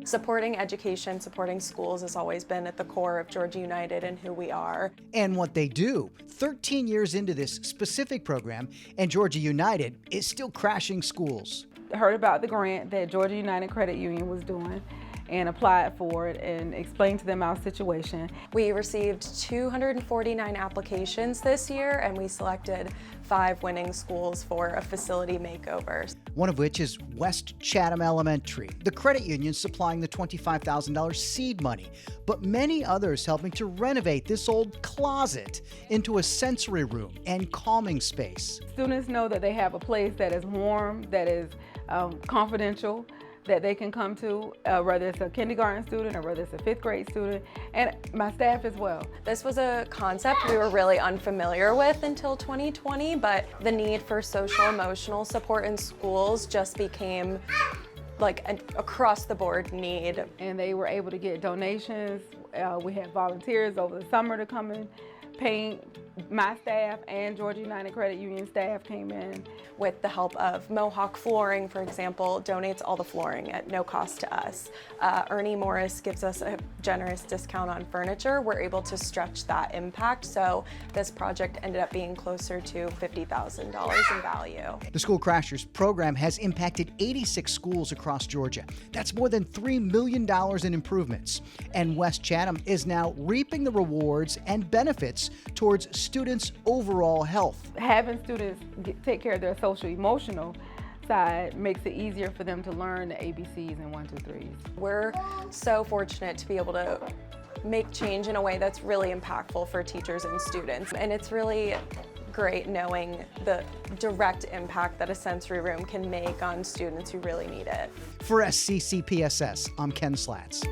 Supporting education, supporting schools has always been at the core of Georgia United and who we are. And what they do. 13 years into this specific program, and Georgia United is still crashing schools. Heard about the grant that Georgia United Credit Union was doing and applied for it and explained to them our situation. We received 249 applications this year, and we selected 5 winning schools for a facility makeover. One of which is West Chatham Elementary, the credit union supplying the $25,000 seed money, but many others helping to renovate this old closet into a sensory room and calming space. Students know that they have a place that is warm, that is confidential, that they can come to, whether it's a kindergarten student or whether it's a 5th grade student, and my staff as well. This was a concept we were really unfamiliar with until 2020, but the need for social emotional support in schools just became like an across-the-board need. And they were able to get donations. We had volunteers over the summer to come and paint. My staff and Georgia United Credit Union staff came in. With the help of Mohawk Flooring, for example, donates all the flooring at no cost to us. Ernie Morris gives us a generous discount on furniture. We're able to stretch that impact, so this project ended up being closer to $50,000 in value. The School Crashers program has impacted 86 schools across Georgia. That's more than $3 million in improvements. And West Chatham is now reaping the rewards and benefits towards students' overall health. Having students take care of their social emotional side makes it easier for them to learn the ABCs and 1, 2, 3s. We're so fortunate to be able to make change in a way that's really impactful for teachers and students. And it's really great knowing the direct impact that a sensory room can make on students who really need it. For SCCPSS, I'm Ken Slatz.